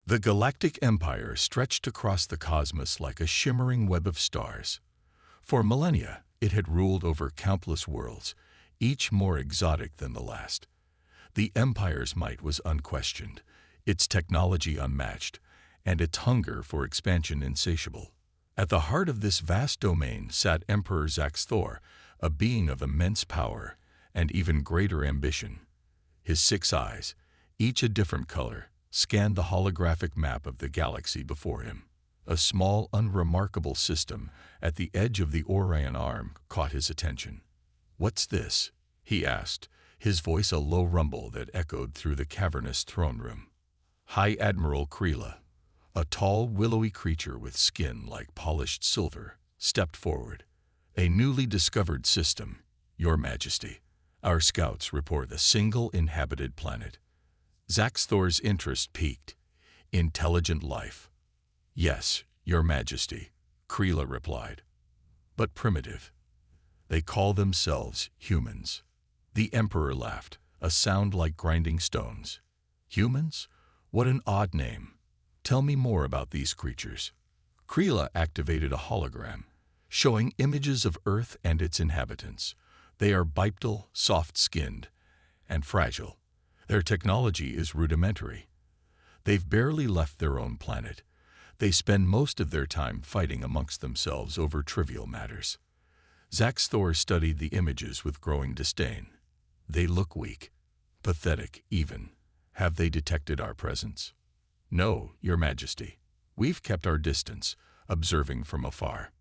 The Galactic Empire stretched across the cosmos like a shimmering web of stars. For millennia, it had ruled over countless worlds, each more exotic than the last. The Empire's might was unquestioned, its technology unmatched, and its hunger for expansion insatiable. At the heart of this vast domain sat Emperor Zaxthor, a being of immense power and even greater ambition. His 6 eyes, each a different color, scanned the holographic map of the galaxy before him. A small, unremarkable system at the edge of the Orion Arm caught his attention. "What's this?" he asked, his voice a low rumble that echoed through the cavernous throne room. High Admiral Kreela, a tall, willowy creature with skin like polished silver, stepped forward. "A newly discovered system, Your Majesty. Our scouts report a single inhabited planet." Zaxthor's interest peaked. "Intelligent life." "Yes, Your Majesty," Kreela replied. "But primitive. They call themselves humans." The Emperor laughed, a sound like grinding stones. "Humans? What an odd name. Tell me more about these creatures." Kreela activated a hologram, showing images of Earth and its inhabitants. They are bipedal, soft-skinned, and fragile. Their technology is rudimentary. They've barely left their own planet. They spend most of their time fighting amongst themselves over trivial matters. Zaxthor studied the images with growing disdain. "They look weak, pathetic even. Have they detected our presence?" "No, Your Majesty. We've kept our distance, observing from afar."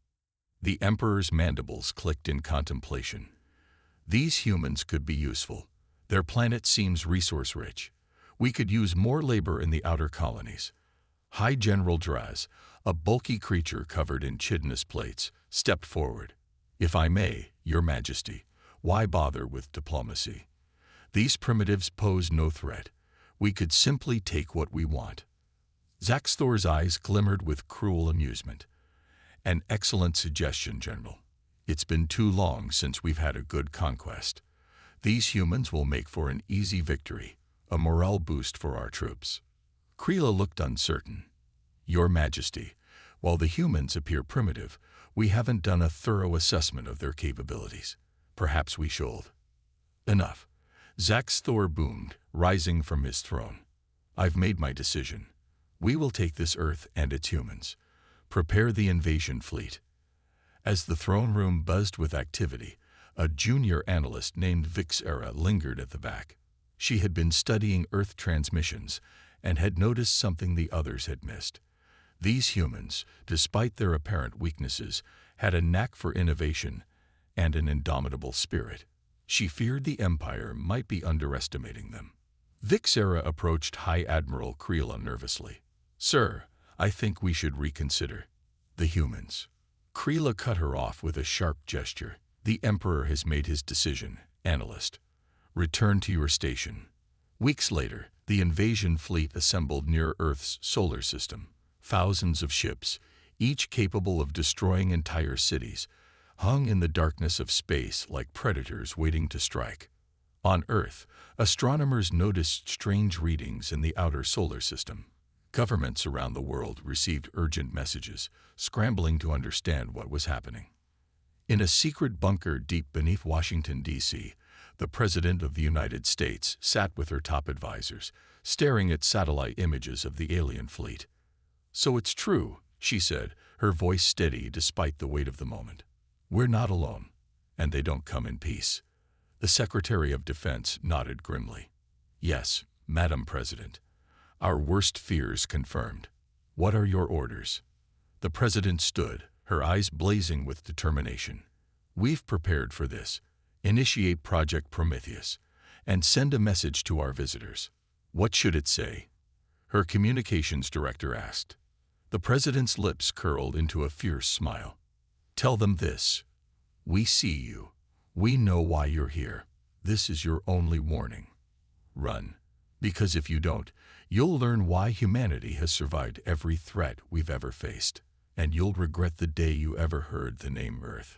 The Emperor's mandibles clicked in contemplation. "These humans could be useful. Their planet seems resource-rich. We could use more labor in the outer colonies." High General Draz, a bulky creature covered in chitinous plates, stepped forward. "If I may, Your Majesty, why bother with diplomacy? These primitives pose no threat. We could simply take what we want." Zaxthor's eyes glimmered with cruel amusement. "An excellent suggestion, General. It's been too long since we've had a good conquest. These humans will make for an easy victory, a morale boost for our troops." Kreela looked uncertain. "Your Majesty, while the humans appear primitive, we haven't done a thorough assessment of their capabilities. Perhaps we should." "Enough," Zaxthor boomed, rising from his throne. "I've made my decision. We will take this Earth and its humans. Prepare the invasion fleet." As the throne room buzzed with activity, a junior analyst named Vixera lingered at the back. She had been studying Earth transmissions and had noticed something the others had missed. These humans, despite their apparent weaknesses, had a knack for innovation and an indomitable spirit. She feared the Empire might be underestimating them. Vixera approached High Admiral Kreela nervously. "Sir, I think we should reconsider. The humans." Kreela cut her off with a sharp gesture. "The Emperor has made his decision, analyst. Return to your station." Weeks later, the invasion fleet assembled near Earth's solar system. Thousands of ships, each capable of destroying entire cities, hung in the darkness of space like predators waiting to strike. On Earth, astronomers noticed strange readings in the outer solar system. Governments around the world received urgent messages, scrambling to understand what was happening. In a secret bunker deep beneath Washington, D.C., the President of the United States sat with her top advisors, staring at satellite images of the alien fleet. "So it's true," she said, her voice steady despite the weight of the moment. "We're not alone, and they don't come in peace." The Secretary of Defense nodded grimly. "Yes, Madam President. Our worst fears confirmed. What are your orders?" The President stood, her eyes blazing with determination. "We've prepared for this. Initiate Project Prometheus, and send a message to our visitors." "What should it say?" her communications director asked. The President's lips curled into a fierce smile. "Tell them this. We see you. We know why you're here. This is your only warning. Run. Because if you don't, you'll learn why humanity has survived every threat we've ever faced, and you'll regret the day you ever heard the name Earth."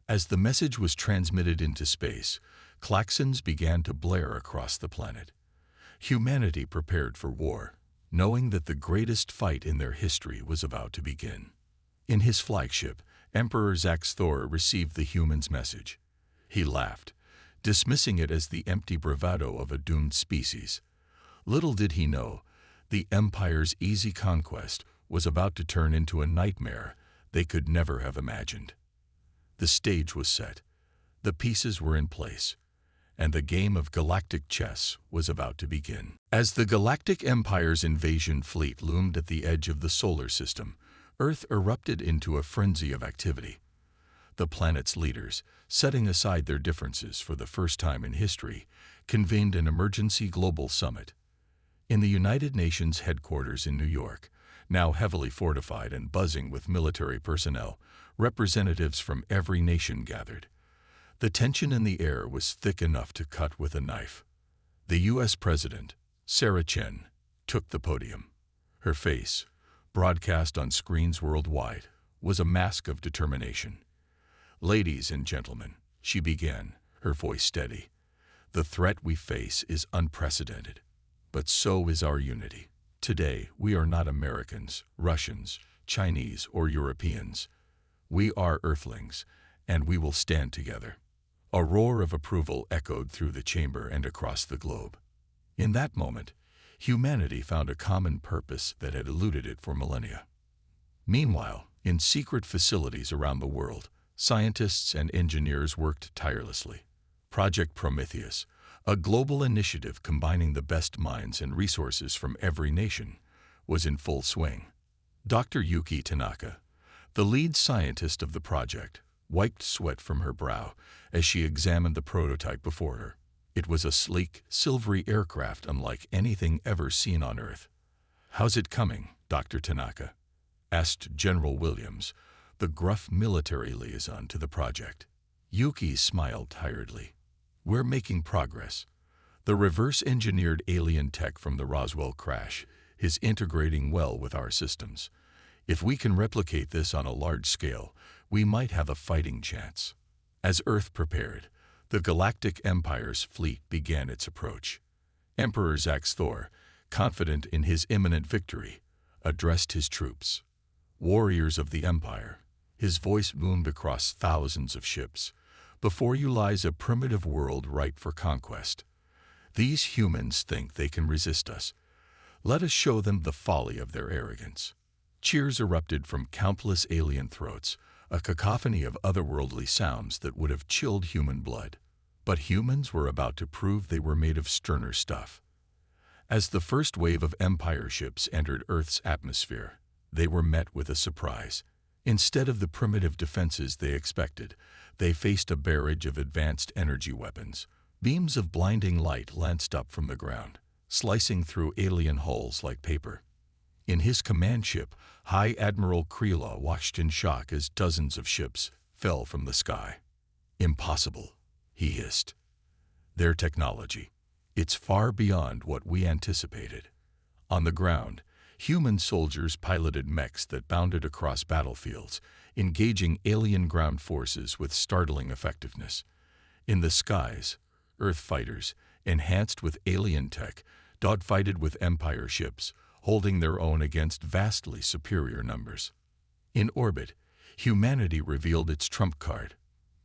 As the message was transmitted into space, klaxons began to blare across the planet. Humanity prepared for war, knowing that the greatest fight in their history was about to begin. In his flagship, Emperor Thor received the humans' message. He laughed, dismissing it as the empty bravado of a doomed species. Little did he know, the Empire's easy conquest was about to turn into a nightmare they could never have imagined. The stage was set, the pieces were in place, and the game of galactic chess was about to begin. As the Galactic Empire's invasion fleet loomed at the edge of the solar system, Earth erupted into a frenzy of activity. The planet's leaders, setting aside their differences for the first time in history, convened an emergency global summit. In the United Nations headquarters in New York, now heavily fortified and buzzing with military personnel, representatives from every nation gathered. The tension in the air was thick enough to cut with a knife. The U.S. President, Sarah Chen, took the podium. Her face, broadcast on screens worldwide, was a mask of determination. "Ladies and gentlemen," she began, her voice steady, "the threat we face is unprecedented, but so is our unity. Today, we are not Americans, Russians, Chinese, or Europeans. We are Earthlings, and we will stand together." A roar of approval echoed through the chamber and across the globe. In that moment, humanity found a common purpose that had eluded it for millennia. Meanwhile, in secret facilities around the world, scientists and engineers worked tirelessly. Project Prometheus, a global initiative combining the best minds and resources from every nation, was in full swing. Dr. Yuki Tanaka, the lead scientist of the project, wiped sweat from her brow as she examined the prototype before her. It was a sleek, silvery aircraft unlike anything ever seen on Earth. "How's it coming, Dr. Tanaka?" asked General Williams, the gruff military liaison to the project. Yuki smiled tiredly. "We're making progress. The reverse-engineered alien tech from the Roswell crash is integrating well with our systems. If we can replicate this on a large scale, we might have a fighting chance." As Earth prepared, the Galactic Empire's fleet began its approach. Emperor Thor, confident in his imminent victory, addressed his troops. "Warriors of the Empire," his voice boomed across thousands of ships, "before you lies a primitive world ripe for conquest. These humans think they can resist us. Let us show them the folly of their arrogance." Cheers erupted from countless alien throats, a cacophony of otherworldly sounds that would have chilled human blood. But humans were about to prove they were made of sterner stuff. As the first wave of Empire ships entered Earth's atmosphere, they were met with a surprise. Instead of the primitive defenses they expected, they faced a barrage of advanced energy weapons. Beams of blinding light lanced up from the ground, slicing through alien hulls like paper. In his command ship, High Admiral Krila watched in shock as dozens of ships fell from the sky. "Impossible," he hissed. "Their technology, it's far beyond what we anticipated." On the ground, human soldiers piloted mechs that bounded across battlefields, engaging alien ground forces with startling effectiveness. In the skies, Earth fighters, enhanced with alien tech, dogfighted with Empire ships, holding their own against vastly superior numbers. In orbit, humanity revealed its trump card.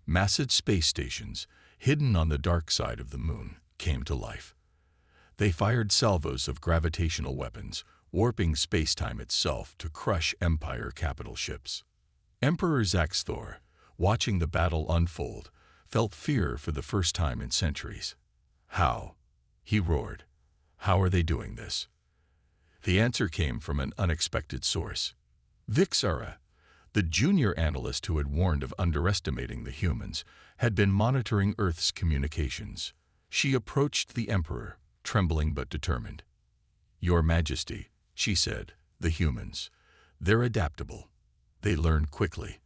Massive space stations, hidden on the dark side of the moon, came to life. They fired salvos of gravitational weapons, warping space-time itself to crush Empire capital ships. Emperor Thor, watching the battle unfold, felt fear for the first time in centuries. "How?" he roared. "How are they doing this?" The answer came from an unexpected source. Vixara, the junior analyst who had warned of underestimating the humans, had been monitoring Earth's communications. She approached the Emperor, trembling but determined. "Your Majesty," she said, "the humans. They're adaptable. They learn quickly.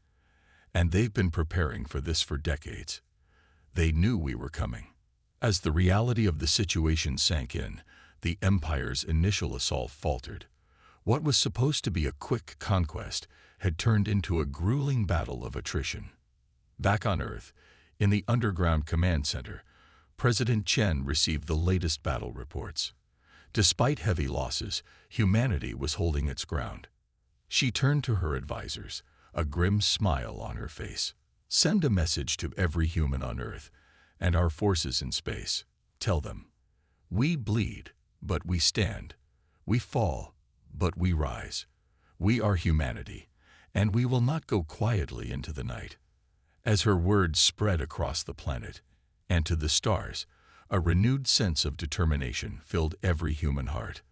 And they've been preparing for this for decades. They knew we were coming." As the reality of the situation sank in, the Empire's initial assault faltered. What was supposed to be a quick conquest had turned into a grueling battle of attrition. Back on Earth, in the underground command center, President Chen received the latest battle reports. Despite heavy losses, humanity was holding its ground. She turned to her advisors, a grim smile on her face. Send a message to every human on Earth and our forces in space. Tell them, we bleed, but we stand. We fall, but we rise. We are humanity, and we will not go quietly into the night. As her words spread across the planet and to the stars, a renewed sense of determination filled every human heart.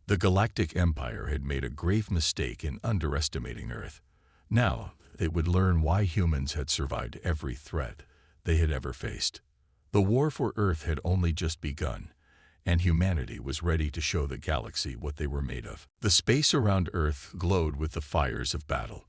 The Galactic Empire had made a grave mistake in underestimating Earth. Now, it would learn why humans had survived every threat they had ever faced. The war for Earth had only just begun, and humanity was ready to show the galaxy what they were made of. The space around Earth glowed with the fires of battle.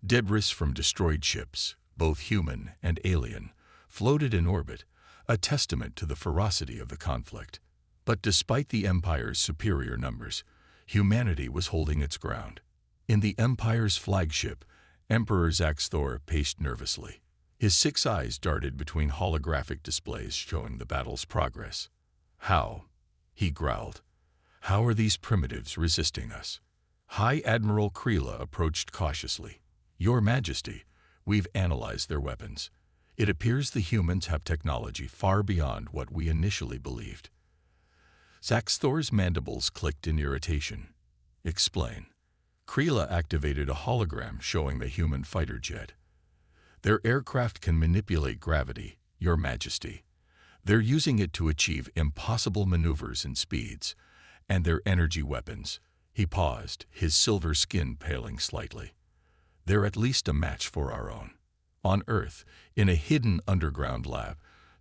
Debris from destroyed ships, both human and alien, floated in orbit, a testament to the ferocity of the conflict. But despite the Empire's superior numbers, humanity was holding its ground. In the Empire's flagship, Emperor Zaxthor paced nervously. His 6 eyes darted between holographic displays showing the battle's progress. How? He growled. How are these primitives resisting us? High Admiral Kreela approached cautiously. Your Majesty, we've analyzed their weapons. It appears the humans have technology far beyond what we initially believed. Zaxthor's mandibles clicked in irritation. Explain. Kreela activated a hologram showing the human fighter jet. Their aircraft can manipulate gravity, Your Majesty. They're using it to achieve impossible maneuvers and speeds. And their energy weapons. He paused, his silver skin paling slightly. They're at least a match for our own. On Earth, in a hidden underground lab,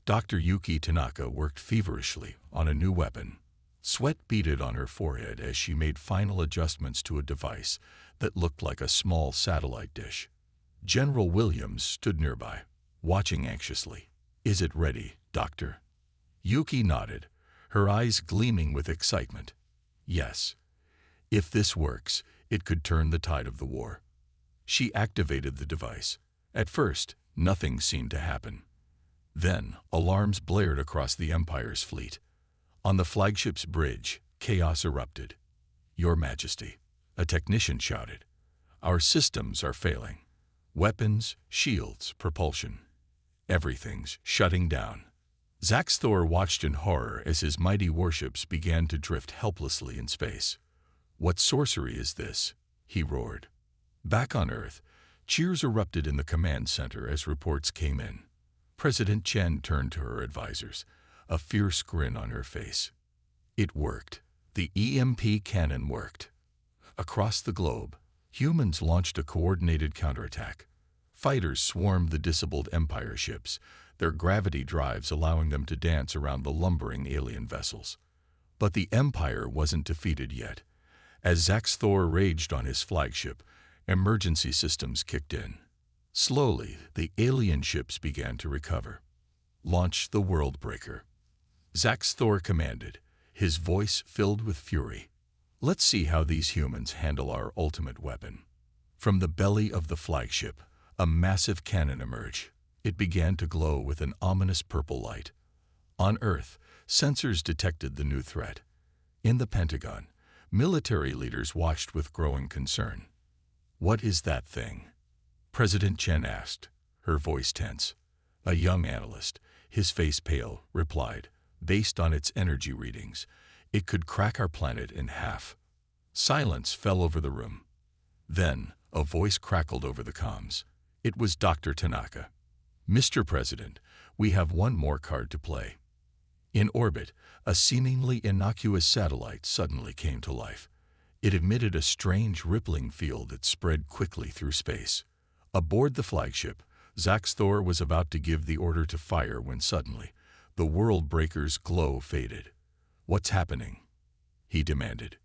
Dr. Yuki Tanaka worked feverishly on a new weapon. Sweat beaded on her forehead as she made final adjustments to a device that looked like a small satellite dish. General Williams stood nearby, watching anxiously. Is it ready, Doctor? Yuki nodded, her eyes gleaming with excitement. Yes. If this works, it could turn the tide of the war. She activated the device. At first, nothing seemed to happen. Then, alarms blared across the Empire's fleet. On the flagship's bridge, chaos erupted. Your Majesty, a technician shouted. Our systems are failing. Weapons, shields, propulsion. Everything's shutting down. Zaxthor watched in horror as his mighty warships began to drift helplessly in space. What sorcery is this? He roared. Back on Earth, cheers erupted in the command center as reports came in. President Chen turned to her advisors, a fierce grin on her face. It worked. The EMP cannon worked. Across the globe, humans launched a coordinated counterattack. Fighters swarmed the disabled Empire ships, their gravity drives allowing them to dance around the lumbering alien vessels. But the Empire wasn't defeated yet. As Zaxthor raged on his flagship, emergency systems kicked in. Slowly, the alien ships began to recover. Launch the Worldbreaker. Zaxthor commanded, his voice filled with fury. Let's see how these humans handle our ultimate weapon. From the belly of the flagship, a massive cannon emerged. It began to glow with an ominous purple light. On Earth, sensors detected the new threat. In the Pentagon, military leaders watched with growing concern. What is that thing? President Chen asked, her voice tense. A young analyst, his face pale, replied, based on its energy readings, it could crack our planet in half. Silence fell over the room. Then, a voice crackled over the comms. It was Dr. Tanaka. Mr. President, we have one more card to play. In orbit, a seemingly innocuous satellite suddenly came to life. It emitted a strange rippling field that spread quickly through space. Aboard the flagship, Zaxthor was about to give the order to fire when suddenly, the Worldbreaker's glow faded. What's happening? He demanded.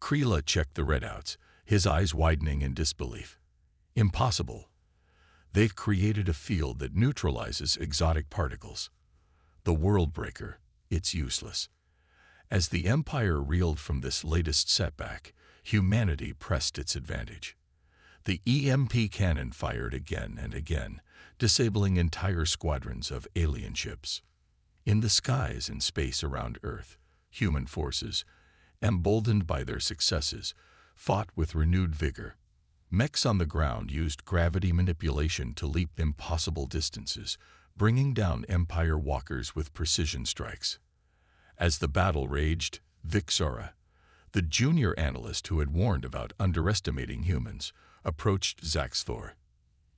Kreela checked the readouts, his eyes widening in disbelief. Impossible. They've created a field that neutralizes exotic particles. The Worldbreaker, it's useless. As the Empire reeled from this latest setback, humanity pressed its advantage. The EMP cannon fired again and again, disabling entire squadrons of alien ships. In the skies and space around Earth, human forces, emboldened by their successes, fought with renewed vigor. Mechs on the ground used gravity manipulation to leap impossible distances, bringing down Empire walkers with precision strikes. As the battle raged, Vixora, the junior analyst who had warned about underestimating humans, approached Zaxthor.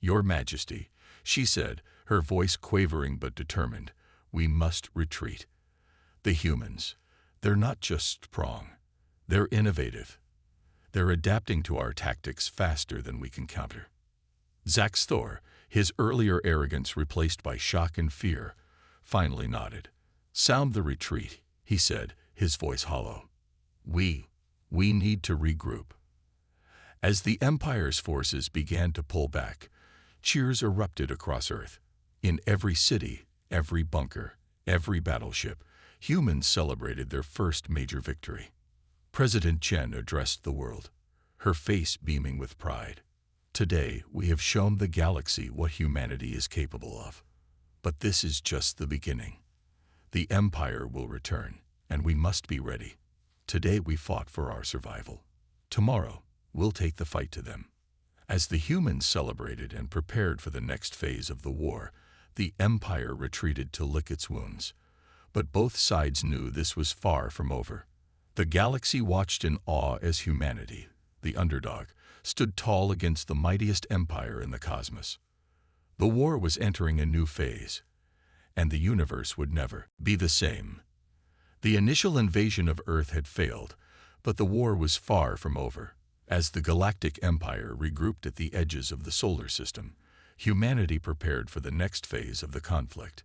"Your Majesty," she said, her voice quavering but determined, "we must retreat. The humans, they're not just strong, they're innovative. They're adapting to our tactics faster than we can counter." Zaxthor, his earlier arrogance replaced by shock and fear, finally nodded. "Sound the retreat," he said, his voice hollow. We need to regroup." As the Empire's forces began to pull back, cheers erupted across Earth. In every city, every bunker, every battleship, humans celebrated their first major victory. President Chen addressed the world, her face beaming with pride. "Today, we have shown the galaxy what humanity is capable of. But this is just the beginning. The Empire will return, and we must be ready. Today we fought for our survival. Tomorrow, we'll take the fight to them." As the humans celebrated and prepared for the next phase of the war, the Empire retreated to lick its wounds. But both sides knew this was far from over. The galaxy watched in awe as humanity, the underdog, stood tall against the mightiest empire in the cosmos. The war was entering a new phase, and the universe would never be the same. The initial invasion of Earth had failed, but the war was far from over. As the Galactic Empire regrouped at the edges of the solar system, humanity prepared for the next phase of the conflict.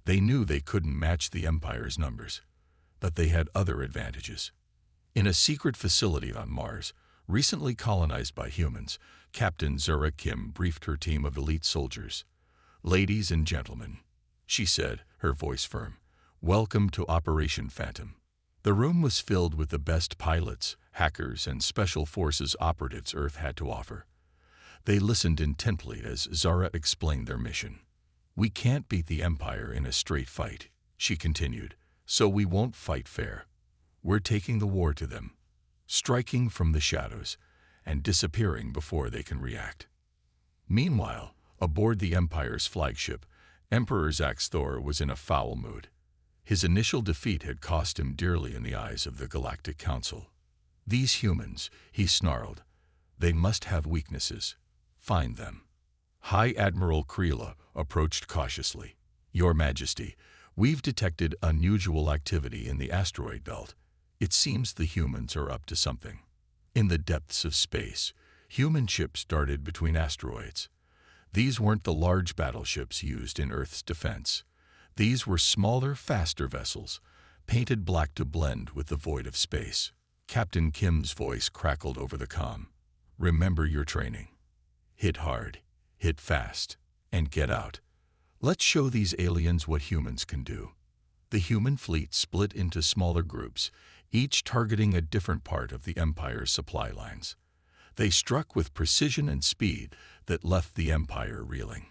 They knew they couldn't match the Empire's numbers, but they had other advantages. In a secret facility on Mars, recently colonized by humans, Captain Zura Kim briefed her team of elite soldiers. "Ladies and gentlemen," she said, her voice firm, "welcome to Operation Phantom." The room was filled with the best pilots, hackers, and special forces operatives Earth had to offer. They listened intently as Zara explained their mission. "We can't beat the Empire in a straight fight," she continued, "so we won't fight fair. We're taking the war to them, striking from the shadows and disappearing before they can react." Meanwhile, aboard the Empire's flagship, Emperor Zaxthor was in a foul mood. His initial defeat had cost him dearly in the eyes of the Galactic Council. "These humans," he snarled, "they must have weaknesses. Find them." High Admiral Kreela approached cautiously. "Your Majesty, we've detected unusual activity in the asteroid belt. It seems the humans are up to something." In the depths of space, human ships darted between asteroids. These weren't the large battleships used in Earth's defense. These were smaller, faster vessels, painted black to blend with the void of space. Captain Kim's voice crackled over the comm. "Remember your training. Hit hard, hit fast, and get out. Let's show these aliens what humans can do." The human fleet split into smaller groups, each targeting a different part of the Empire's supply lines. They struck with precision and speed that left the Empire reeling.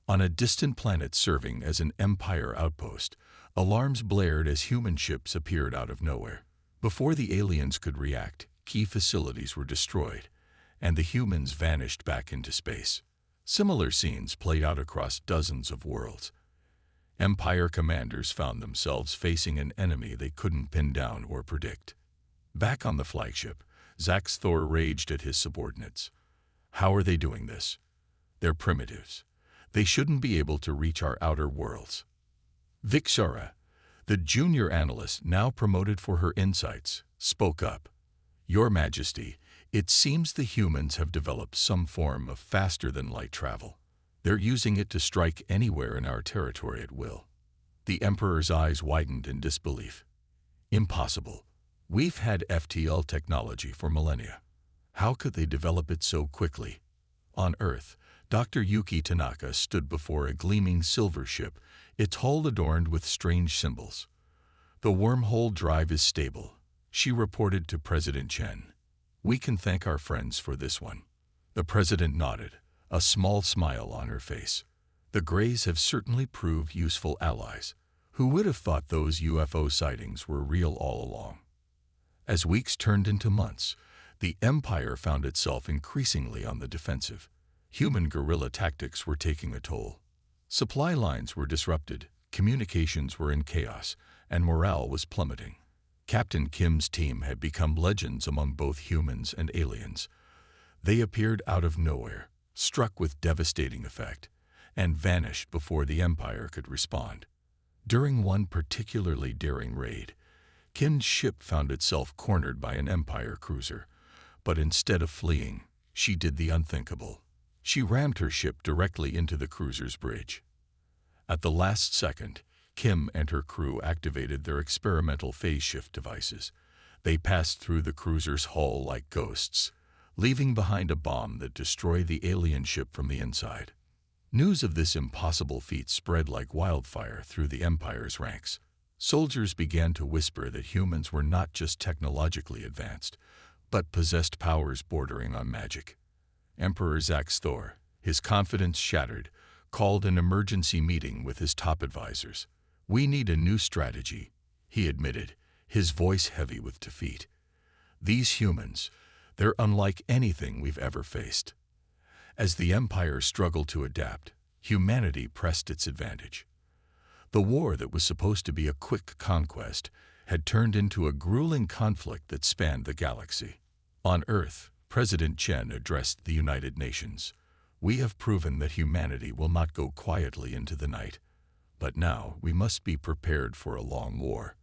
On a distant planet serving as an Empire outpost, alarms blared as human ships appeared out of nowhere. Before the aliens could react, key facilities were destroyed, and the humans vanished back into space. Similar scenes played out across dozens of worlds. Empire commanders found themselves facing an enemy they couldn't pin down or predict. Back on the flagship, Zaxthor raged at his subordinates. "How are they doing this? They're primitives. They shouldn't be able to reach our outer worlds." Vixora, the junior analyst now promoted for her insights, spoke up. "Your Majesty, it seems the humans have developed some form of faster-than-light travel. They're using it to strike anywhere in our territory at will." The Emperor's eyes widened in disbelief. "Impossible. We've had FTL technology for millennia. How could they develop it so quickly?" On Earth, Dr. Yuki Tanaka stood before a gleaming silver ship, its hull adorned with strange symbols. "The wormhole drive is stable," she reported to President Chen. "We can thank our friends for this one." The president nodded, a small smile on her face. "The Greys have certainly proved useful allies. Who would have thought those UFO sightings were real all along?" As weeks turned into months, the Empire found itself increasingly on the defensive. Human guerrilla tactics were taking a toll. Supply lines were disrupted, communications were in chaos, and morale was plummeting. Captain Kim's team had become legends among both humans and aliens. They appeared out of nowhere, struck with devastating effect, and vanished before the Empire could respond. During one particularly daring raid, Kim's ship found itself cornered by an Empire cruiser, but instead of fleeing, she did the unthinkable. She rammed her ship directly into the cruiser's bridge. At the last second, Kim and her crew activated their experimental phase shift devices. They passed through the cruiser's hull like ghosts, leaving behind a bomb that destroyed the alien ship from the inside. News of this impossible feat spread like wildfire through the Empire's ranks. Soldiers began to whisper that humans were not just technologically advanced, but possessed powers bordering on magic. Emperor Zax Thor, his confidence shattered, called an emergency meeting with his top advisors. "We need a new strategy," he admitted, his voice heavy with defeat. "These humans, they're unlike anything we've ever faced." As the Empire struggled to adapt, humanity pressed its advantage. The war that was supposed to be a quick conquest had turned into a grueling conflict that spanned the galaxy. On Earth, President Chen addressed the United Nations. "We have proven that humanity will not go quietly into the night. But now we must be prepared for a long war.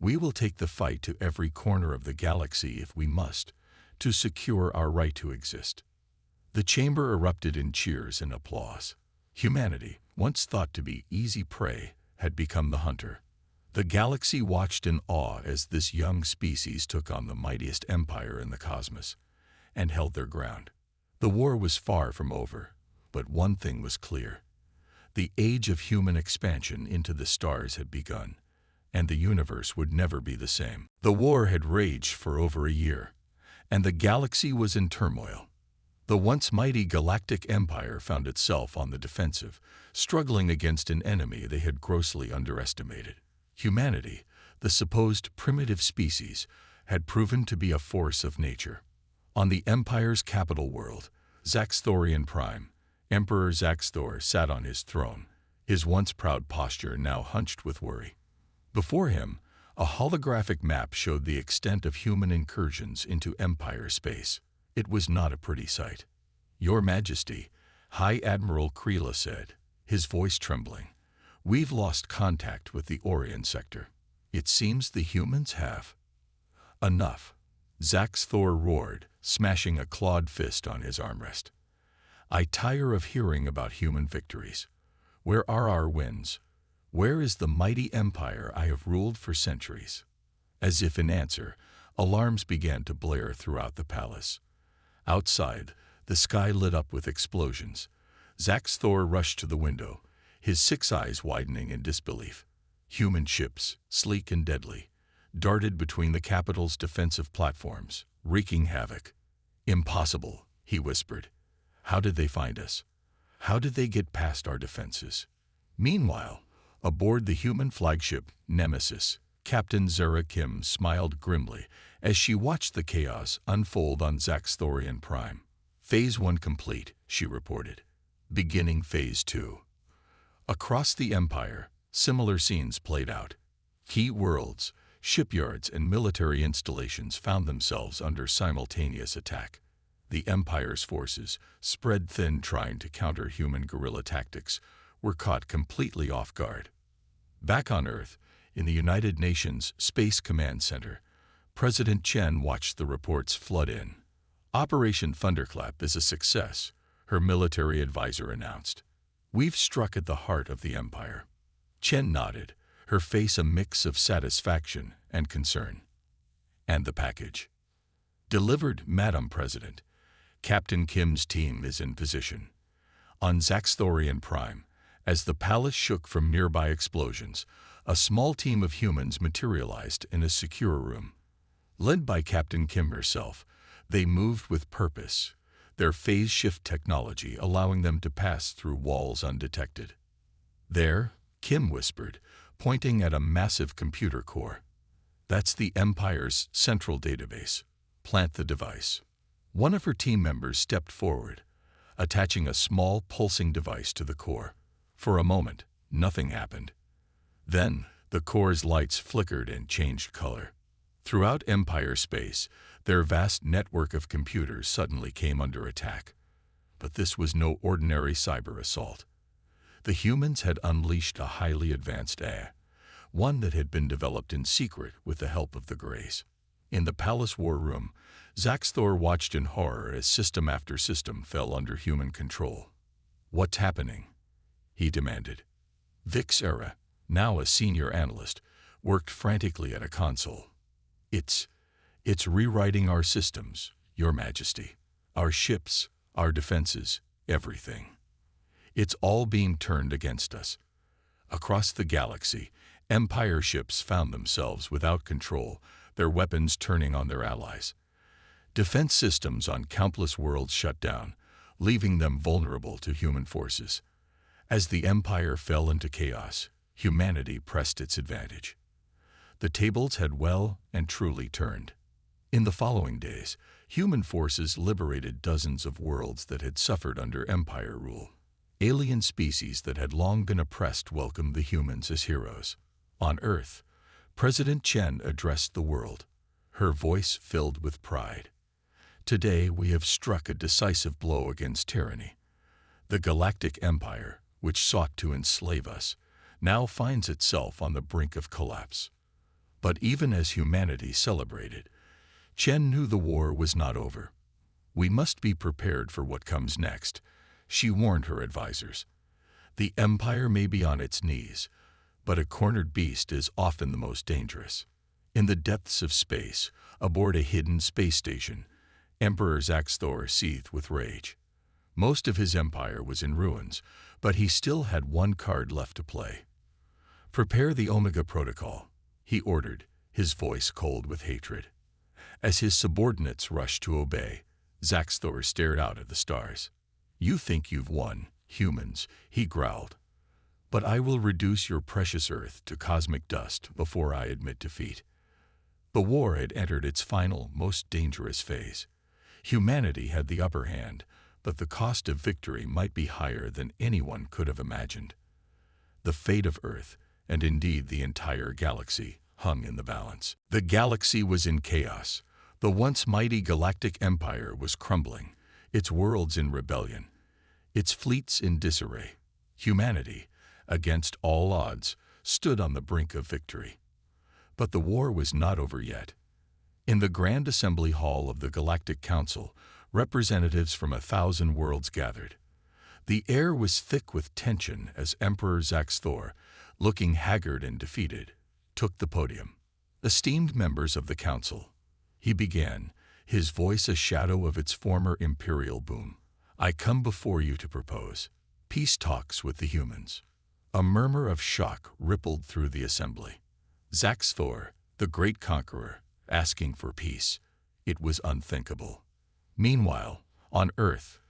We will take the fight to every corner of the galaxy if we must, to secure our right to exist." The chamber erupted in cheers and applause. Humanity, once thought to be easy prey, had become the hunter. The galaxy watched in awe as this young species took on the mightiest empire in the cosmos, and held their ground. The war was far from over, but one thing was clear. The age of human expansion into the stars had begun, and the universe would never be the same. The war had raged for over a year, and the galaxy was in turmoil. The once mighty Galactic Empire found itself on the defensive, struggling against an enemy they had grossly underestimated. Humanity, the supposed primitive species, had proven to be a force of nature. On the Empire's capital world, Zax Thorian Prime, Emperor Zax Thor sat on his throne, his once proud posture now hunched with worry. Before him, a holographic map showed the extent of human incursions into Empire space. It was not a pretty sight. "Your Majesty," High Admiral Kreela said, his voice trembling, "we've lost contact with the Orion sector. It seems the humans have." "Enough," Zax Thor roared, smashing a clawed fist on his armrest. "I tire of hearing about human victories. Where are our wins? Where is the mighty empire I have ruled for centuries?" As if in answer, alarms began to blare throughout the palace. Outside, the sky lit up with explosions. Zax Thor rushed to the window, his 6 eyes widening in disbelief. Human ships, sleek and deadly, darted between the capital's defensive platforms, wreaking havoc. "Impossible," he whispered. "How did they find us? How did they get past our defenses?" Meanwhile, aboard the human flagship Nemesis, Captain Zara Kim smiled grimly as she watched the chaos unfold on Zax Thorian Prime. "Phase 1 complete," she reported. "Beginning Phase 2. Across the Empire, similar scenes played out. Key worlds, shipyards, and military installations found themselves under simultaneous attack. The Empire's forces, spread thin trying to counter human guerrilla tactics, were caught completely off guard. Back on Earth, in the United Nations Space Command Center, President Chen watched the reports flood in. "Operation Thunderclap is a success," her military advisor announced. "We've struck at the heart of the Empire." Chen nodded, her face a mix of satisfaction and concern. "And the package?" "Delivered, Madam President. Captain Kim's team is in position." On Zax Thorian Prime, as the palace shook from nearby explosions, a small team of humans materialized in a secure room. Led by Captain Kim herself, they moved with purpose, their phase shift technology allowing them to pass through walls undetected. "There," Kim whispered, pointing at a massive computer core. That's the Empire's central database. Plant the device. One of her team members stepped forward, attaching a small pulsing device to the core. For a moment, nothing happened. Then, the core's lights flickered and changed color. Throughout Empire space, their vast network of computers suddenly came under attack. But this was no ordinary cyber assault. The humans had unleashed a highly advanced AI, one that had been developed in secret with the help of the Greys. In the palace war room, Zaxthor watched in horror as system after system fell under human control. "What's happening?" he demanded. Vix-Era, now a senior analyst, worked frantically at a console. It's rewriting our systems, Your Majesty. Our ships, our defenses, everything. It's all being turned against us." Across the galaxy, Empire ships found themselves without control, their weapons turning on their allies. Defense systems on countless worlds shut down, leaving them vulnerable to human forces. As the Empire fell into chaos, humanity pressed its advantage. The tables had well and truly turned. In the following days, human forces liberated dozens of worlds that had suffered under Empire rule. Alien species that had long been oppressed welcomed the humans as heroes. On Earth, President Chen addressed the world, her voice filled with pride. "Today we have struck a decisive blow against tyranny. The Galactic Empire, which sought to enslave us, now finds itself on the brink of collapse." But even as humanity celebrated, Chen knew the war was not over. "We must be prepared for what comes next," she warned her advisors. "The Empire may be on its knees, but a cornered beast is often the most dangerous." In the depths of space, aboard a hidden space station, Emperor Zaxthor seethed with rage. Most of his empire was in ruins, but he still had one card left to play. "Prepare the Omega Protocol," he ordered, his voice cold with hatred. As his subordinates rushed to obey, Zaxthor stared out at the stars. "You think you've won, humans," he growled. "But I will reduce your precious Earth to cosmic dust before I admit defeat." The war had entered its final, most dangerous phase. Humanity had the upper hand, but the cost of victory might be higher than anyone could have imagined. The fate of Earth, and indeed the entire galaxy, hung in the balance. The galaxy was in chaos. The once mighty Galactic Empire was crumbling, its worlds in rebellion, its fleets in disarray. Humanity, against all odds, stood on the brink of victory. But the war was not over yet. In the Grand Assembly Hall of the Galactic Council, representatives from 1,000 worlds gathered. The air was thick with tension as Emperor Zaxthor, looking haggard and defeated, took the podium. "Esteemed members of the Council," he began, his voice a shadow of its former imperial boom, "I come before you to propose peace talks with the humans." A murmur of shock rippled through the assembly. Zaxthor, the great conqueror, asking for peace. It was unthinkable. Meanwhile, on Earth,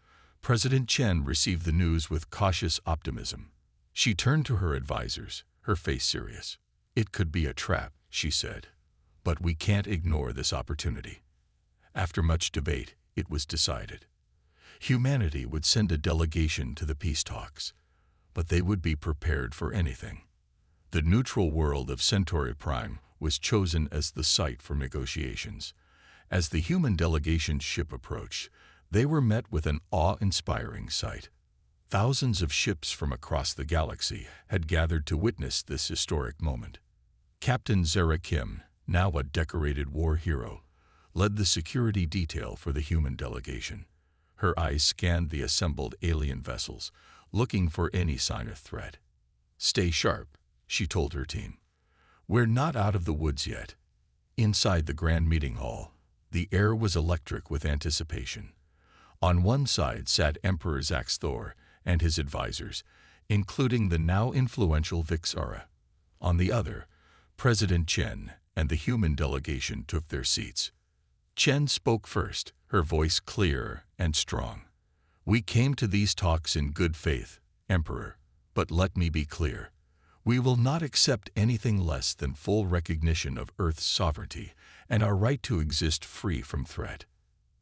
President Chen received the news with cautious optimism. She turned to her advisors, her face serious. "It could be a trap," she said. "But we can't ignore this opportunity." After much debate, it was decided. Humanity would send a delegation to the peace talks, but they would be prepared for anything. The neutral world of Centauri Prime was chosen as the site for negotiations. As the human delegation's ship approached, they were met with an awe-inspiring sight. Thousands of ships from across the galaxy had gathered to witness this historic moment. Captain Zara Kim, now a decorated war hero, led the security detail for the human delegation. Her eyes scanned the assembled alien vessels, looking for any sign of threat. "Stay sharp," she told her team. "We're not out of the woods yet." Inside the grand meeting hall, the air was electric with anticipation. On one side sat Emperor Zaxthor and his advisors, including the now influential Vix-Ara. On the other, President Chen and the human delegation took their seats. Chen spoke first, her voice clear and strong. "We came to these talks in good faith, Emperor, but let me be clear. We will not accept anything less than full recognition of Earth's sovereignty and our right to exist free from threat.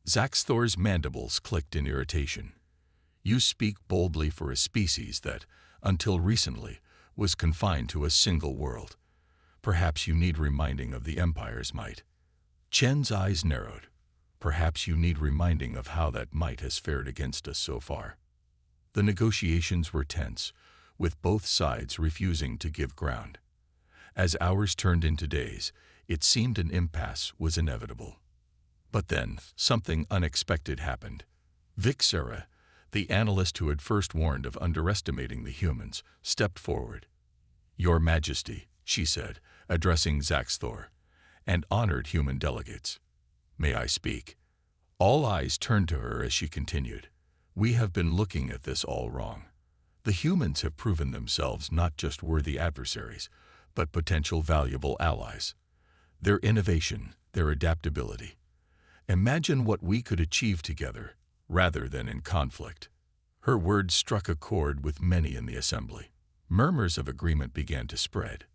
Zaxthor's mandibles clicked in irritation. You speak boldly for a species that, until recently, was confined to a single world. Perhaps you need reminding of the Empire's might. Chen's eyes narrowed. Perhaps you need reminding of how that might has fared against us so far. The negotiations were tense, with both sides refusing to give ground. As hours turned into days, it seemed an impasse was inevitable. But then, something unexpected happened. Vixera, the analyst who had first warned of underestimating the humans, stepped forward. "Your Majesty," she said, addressing Zaxthor, "and honored human delegates. May I speak?" All eyes turned to her as she continued. "We have been looking at this all wrong. The humans have proven themselves not just worthy adversaries, but potential valuable allies. Their innovation, their adaptability. Imagine what we could achieve together, rather than in conflict." Her words struck a chord with many in the assembly. Murmurs of agreement began to spread.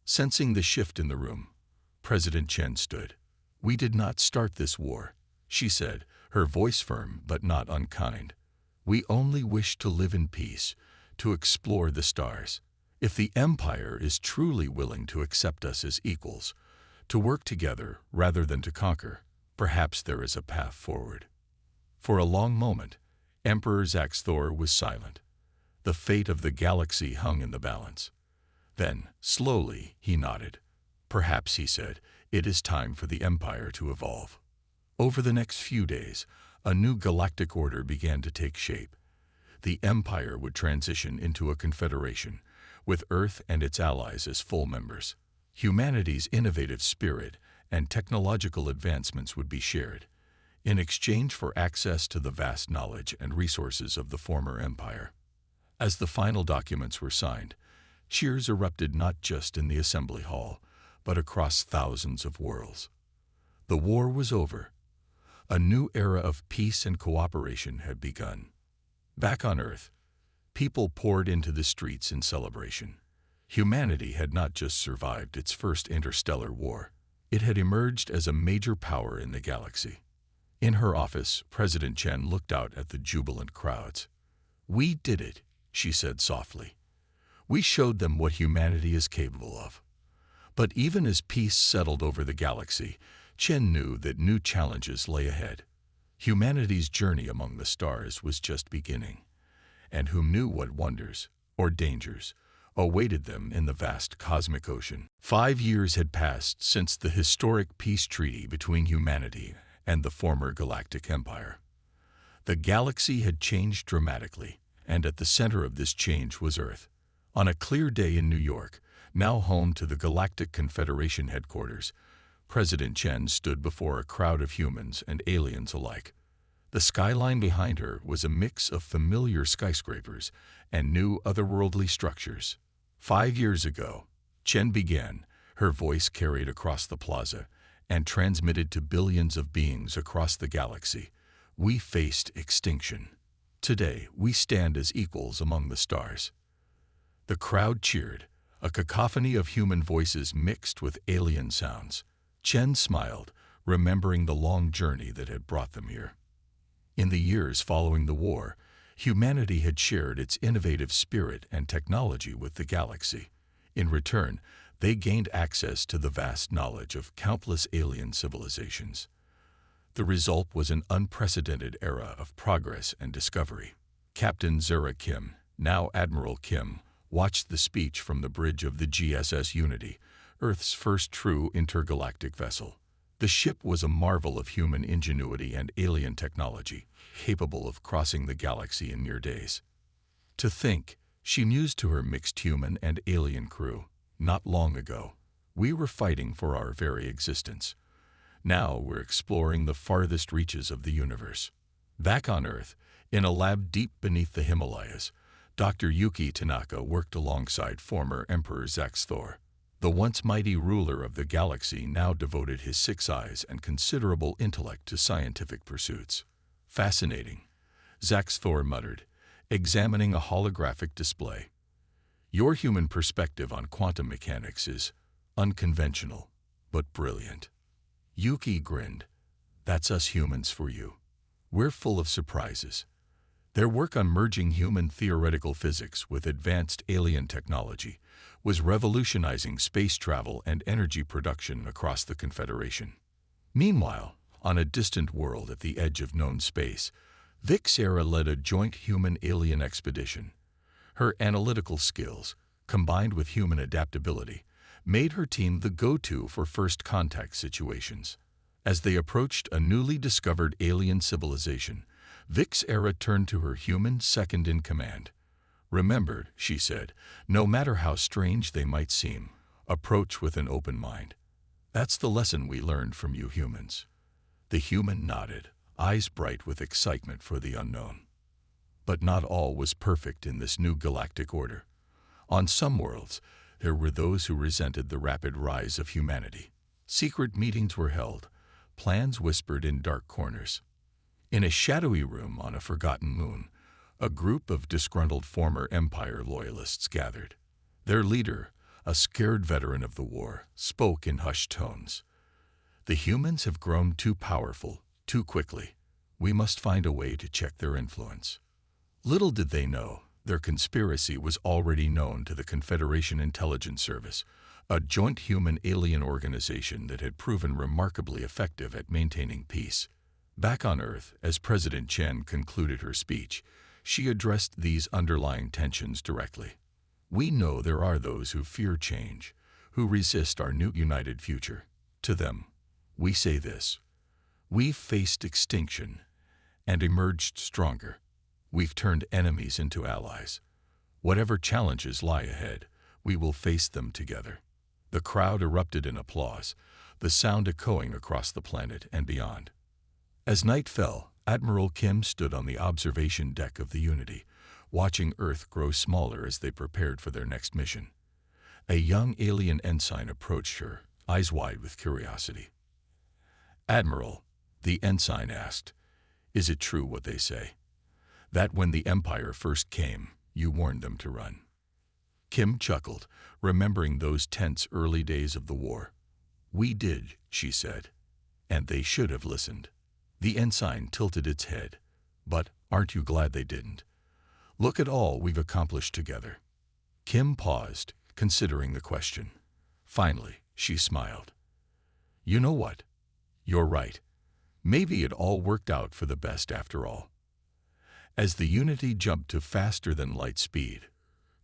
Sensing the shift in the room, President Chen stood. "We did not start this war," she said, her voice firm but not unkind. "We only wish to live in peace, to explore the stars. If the Empire is truly willing to accept us as equals, to work together rather than to conquer, perhaps there is a path forward." For a long moment, Emperor Zaxthor was silent. The fate of the galaxy hung in the balance. Then, slowly, he nodded. "Perhaps," he said, "it is time for the Empire to evolve." Over the next few days, a new galactic order began to take shape. The Empire would transition into a confederation, with Earth and its allies as full members. Humanity's innovative spirit and technological advancements would be shared, in exchange for access to the vast knowledge and resources of the former empire. As the final documents were signed, cheers erupted not just in the assembly hall, but across thousands of worlds. The war was over. A new era of peace and cooperation had begun. Back on Earth, people poured into the streets in celebration. Humanity had not just survived its first interstellar war. It had emerged as a major power in the galaxy. In her office, President Chen looked out at the jubilant crowds. "We did it," she said softly. "We showed them what humanity is capable of." But even as peace settled over the galaxy, Chen knew that new challenges lay ahead. Humanity's journey among the stars was just beginning, and who knew what wonders, or dangers, awaited them in the vast cosmic ocean. 5 years had passed since the historic peace treaty between humanity and the former Galactic Empire. The galaxy had changed dramatically, and at the center of this change was Earth. On a clear day in New York, now home to the Galactic Confederation headquarters, President Chen stood before a crowd of humans and aliens alike. The skyline behind her was a mix of familiar skyscrapers and new otherworldly structures. 5 years ago, Chen began, her voice carried across the plaza and transmitted to billions of beings across the galaxy. "We faced extinction. Today, we stand as equals among the stars." The crowd cheered, a cacophony of human voices mixed with alien sounds. Chen smiled, remembering the long journey that had brought them here. In the years following the war, humanity had shared its innovative spirit and technology with the galaxy. In return, they gained access to the vast knowledge of countless alien civilizations. The result was an unprecedented era of progress and discovery. Captain Zura Kim, now Admiral Kim, watched the speech from the bridge of the GSS Unity, Earth's first true intergalactic vessel. The ship was a marvel of human ingenuity and alien technology, capable of crossing the galaxy in mere days. "To think," she mused to her mixed human and alien crew, "not long ago, we were fighting for our very existence. Now we're exploring the farthest reaches of the universe." Back on Earth, in a lab deep beneath the Himalayas, Dr. Yuki Tanaka worked alongside former Emperor Zaxthor. The once mighty ruler of the galaxy now devoted his 6 eyes and considerable intellect to scientific pursuits. "Fascinating," Zaxthor muttered, examining a holographic display. Your human perspective on quantum mechanics is unconventional, but brilliant." Yuki grinned. "That's us humans for you. We're full of surprises." Their work on merging human theoretical physics with advanced alien technology was revolutionizing space travel and energy production across the Confederation. Meanwhile, on a distant world at the edge of known space, Vixera led a joint human-alien expedition. Her analytical skills, combined with human adaptability, made her team the go-to for first-contact situations. As they approached a newly discovered alien civilization, Vixera turned to her human second-in-command. "Remember," she said, "no matter how strange they might seem, approach with an open mind. That's the lesson we learned from you humans." The human nodded, eyes bright with excitement for the unknown. But not all was perfect in this new galactic order. On some worlds, there were those who resented the rapid rise of humanity. Secret meetings were held, plans whispered in dark corners. In a shadowy room on a forgotten moon, a group of disgruntled former Empire loyalists gathered. Their leader, a scared veteran of the war, spoke in hushed tones. "The humans have grown too powerful, too quickly. We must find a way to check their influence." Little did they know, their conspiracy was already known to the Confederation Intelligence Service, a joint human-alien organization that had proven remarkably effective at maintaining peace. Back on Earth, as President Chen concluded her speech, she addressed these underlying tensions directly. "We know there are those who fear change, who resist our new united future. To them, we say this: we've faced extinction and emerged stronger. We've turned enemies into allies. Whatever challenges lie ahead, we will face them together." The crowd erupted in applause, the sound echoing across the planet and beyond. As night fell, Admiral Kim stood on the observation deck of the Unity, watching Earth grow smaller as they prepared for their next mission. A young alien ensign approached her, eyes wide with curiosity. "Admiral," the ensign asked, "is it true what they say? That when the Empire first came, you warned them to run?" Kim chuckled, remembering those tense early days of the war. "We did," she said, "and they should have listened." The ensign tilted its head. "But aren't you glad they didn't? Look at all we've accomplished together." Kim paused, considering the question. Finally, she smiled. "You know what? You're right. Maybe it all worked out for the best after all." As the Unity jumped to faster-than-light speed,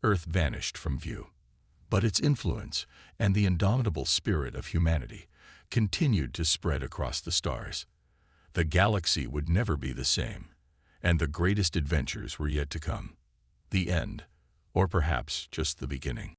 Earth vanished from view. But its influence and the indomitable spirit of humanity continued to spread across the stars. The galaxy would never be the same, and the greatest adventures were yet to come. The end, or perhaps just the beginning.